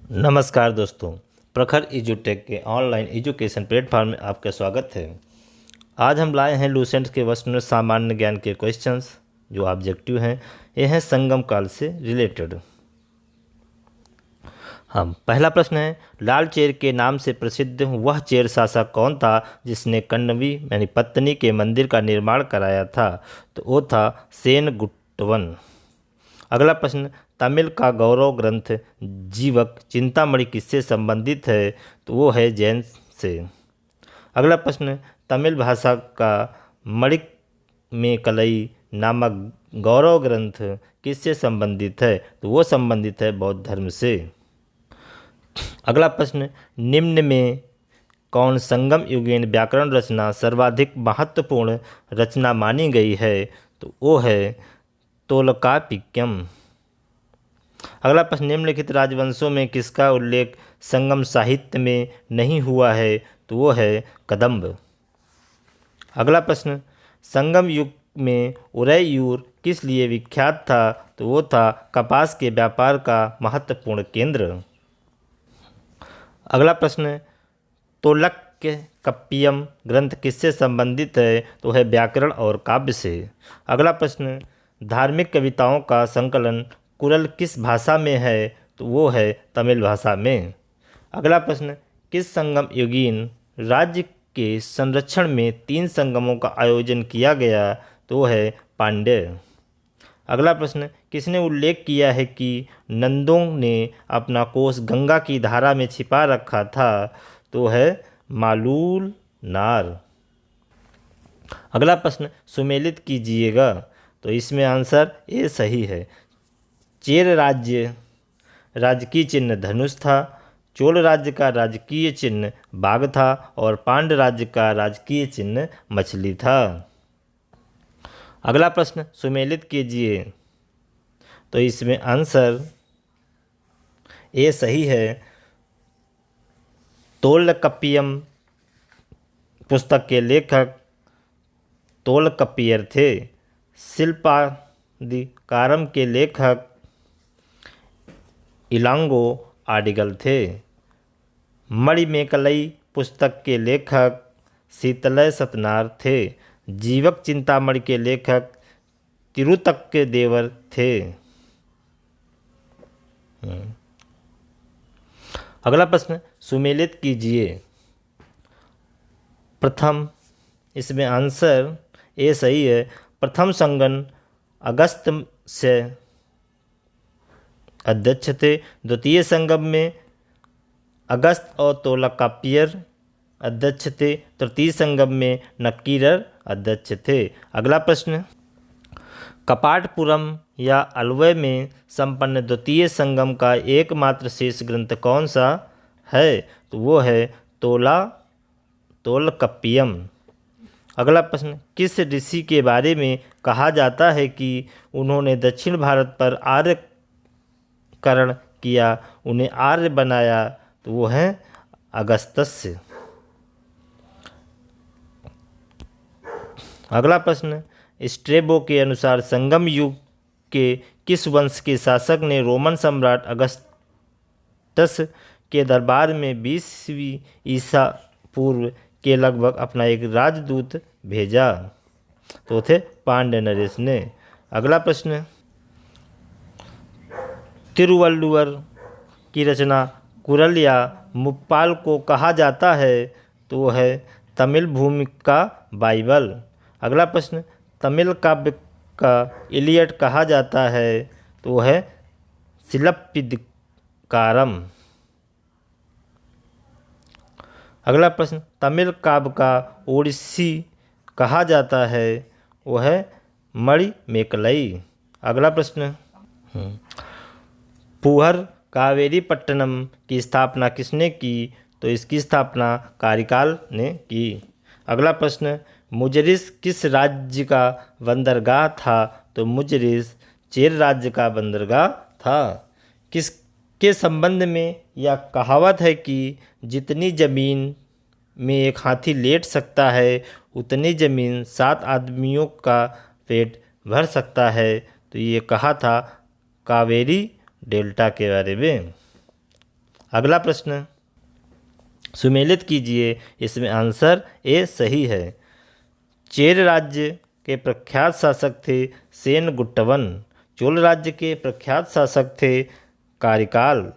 नमस्कार दोस्तों, प्रखर एजुटेक के ऑनलाइन एजुकेशन प्लेटफॉर्म में आपका स्वागत है। आज हम लाए हैं लूसेंट के वर्ष में सामान्य ज्ञान के क्वेश्चंस जो ऑब्जेक्टिव हैं। ये हैं संगम काल से रिलेटेड। हम पहला प्रश्न है, लाल चेर के नाम से प्रसिद्ध वह चेर शासक कौन था जिसने कण्वी यानी पत्तनी के मंदिर का निर्माण कराया था? तो वो था सेनगुट्टवन। अगला प्रश्न, तमिल का गौरव ग्रंथ जीवक चिंतामणि किससे संबंधित है? तो वो है जैन से। अगला प्रश्न, तमिल भाषा का मणिक में कलई नामक गौरव ग्रंथ किससे संबंधित है? तो वो संबंधित है बौद्ध धर्म से। अगला प्रश्न, निम्न में कौन संगम युगीन व्याकरण रचना सर्वाधिक महत्वपूर्ण रचना मानी गई है? तो वो है तोलकापिक्यम। अगला प्रश्न, निम्नलिखित राजवंशों में किसका उल्लेख संगम साहित्य में नहीं हुआ है? तो वो है कदंब। अगला प्रश्न, संगम युग में उदयपुर किस लिए विख्यात था? तो वो था कपास के व्यापार का महत्वपूर्ण केंद्र। अगला प्रश्न, तोलकाप्पियम ग्रंथ किससे संबंधित है? तो है व्याकरण और काव्य से। अगला प्रश्न, धार्मिक कविताओं का संकलन कुरल किस भाषा में है? तो वो है तमिल भाषा में। अगला प्रश्न, किस संगम युगीन राज्य के संरक्षण में 3 संगमों का आयोजन किया गया? तो वो है पांड्य। अगला प्रश्न, किसने उल्लेख किया है कि नंदों ने अपना कोष गंगा की धारा में छिपा रखा था? तो है मालूल नार। अगला प्रश्न सुमेलित कीजिएगा। तो इसमें आंसर ए सही है। चेर राज्य राजकीय चिन्ह धनुष था, चोल राज्य का राजकीय चिन्ह बाघ था और पांड्य राज्य का राजकीय चिन्ह मछली था। अगला प्रश्न सुमेलित कीजिए। तो इसमें आंसर ए सही है। तोलकप्पियम पुस्तक के लेखक तोलकप्पियर थे। शिल्पाधिकारम के लेखक इलांगो आडिगल थे। मणिमेकलई पुस्तक के लेखक शीतलय सतनार थे। जीवक चिंतामणि के लेखक तिरुतक्क देवर थे। अगला प्रश्न सुमेलित कीजिए। प्रथम, इसमें आंसर ए सही है। प्रथम संगम अगस्त से अध्यक्ष थे। द्वितीय संगम में अगस्त और तोलकाप्पियर अध्यक्ष थे। तृतीय संगम में नक्कीरर अध्यक्ष थे। अगला प्रश्न, कपाटपुरम या अलवय में संपन्न द्वितीय संगम का एकमात्र शेष ग्रंथ कौन सा है? तो वो है तोलकप्पियम। अगला प्रश्न, किस ऋषि के बारे में कहा जाता है कि उन्होंने दक्षिण भारत पर आर्यकरण किया, उन्हें आर्य बनाया? तो वो है अगस्त्य। अगला प्रश्न, स्ट्रेबो के अनुसार संगम युग के किस वंश के शासक ने रोमन सम्राट अगस्टस के दरबार में 20वीं ईसा पूर्व के लगभग अपना एक राजदूत भेजा? तो थे पांड्य नरेश ने। अगला प्रश्न, तिरुवल्लुवर की रचना कुरल या मुप्पाल को कहा जाता है? तो वो है तमिल भूमि का बाइबल। अगला प्रश्न, तमिल काव्य का इलियड कहा जाता है? तो वो है शिलप्पदिकारम। अगला प्रश्न, तमिल काव्य का ओडिसी कहा जाता है? वो है मणिमेकलई। अगला प्रश्न, पुहर कावेरीपट्टनम की स्थापना किसने की? तो इसकी स्थापना कारिकाल ने की। अगला प्रश्न, मुजरिस किस राज्य का बंदरगाह था? तो मुजरिस चेर राज्य का बंदरगाह था। किसके संबंध में यह कहावत है कि जितनी जमीन में एक हाथी लेट सकता है उतनी जमीन 7 आदमियों का पेट भर सकता है? तो ये कहा था कावेरी डेल्टा के बारे में। अगला प्रश्न सुमेलित कीजिए, इसमें आंसर ए सही है। चेर राज्य के प्रख्यात शासक थे सेनगुट्टवन, चोल राज्य के प्रख्यात शासक थे कारिकाल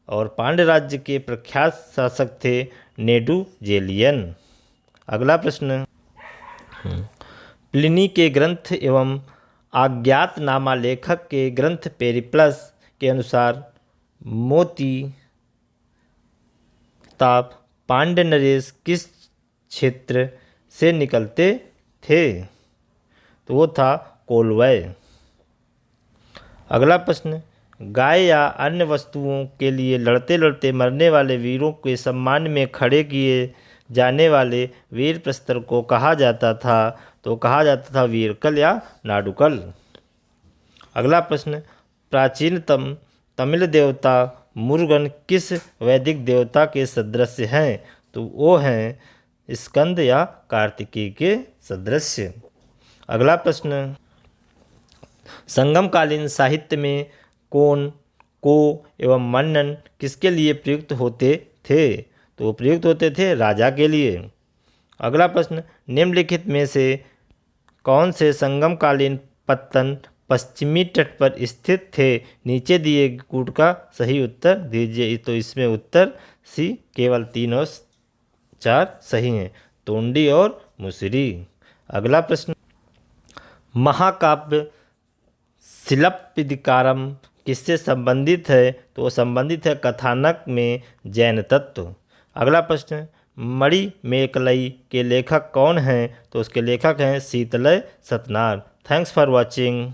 और पांड्य राज्य के प्रख्यात शासक थे नेडुजेलियन। अगला प्रश्न प्लिनी के ग्रंथ एवं अज्ञातनामा लेखक के ग्रंथ पेरिप्लस के अनुसार मोती ताप पांड्य नरेश किस क्षेत्र से निकलते थे? तो वो था कोलवय। अगला प्रश्न गाय या अन्य वस्तुओं के लिए लड़ते लड़ते मरने वाले वीरों के सम्मान में खड़े किए जाने वाले वीर प्रस्तर को कहा जाता था? तो कहा जाता था वीरकल या नाडुकल। अगला प्रश्न प्राचीनतम तमिल देवता मुरुगन किस वैदिक देवता के सदृश हैं? तो वो हैं स्कंद या कार्तिकेय के सदृश। अगला प्रश्न संगमकालीन साहित्य में कौन, को एवं मन्नन किसके लिए प्रयुक्त होते थे? तो प्रयुक्त होते थे राजा के लिए। अगला प्रश्न निम्नलिखित में से कौन से संगमकालीन पत्तन पश्चिमी तट पर स्थित थे? नीचे दिए कूट का सही उत्तर दीजिए। तो इसमें उत्तर सी केवल 3 और 4 सही हैं, तोंडी और मुसरी। अगला प्रश्न महाकाव्य शिलप्पदिकारम किससे संबंधित है? तो वो संबंधित है कथानक में जैन तत्व। अगला प्रश्न मणिमेकलई के लेखक कौन हैं? तो उसके लेखक हैं शीतलय सतनार। Thanks for watching.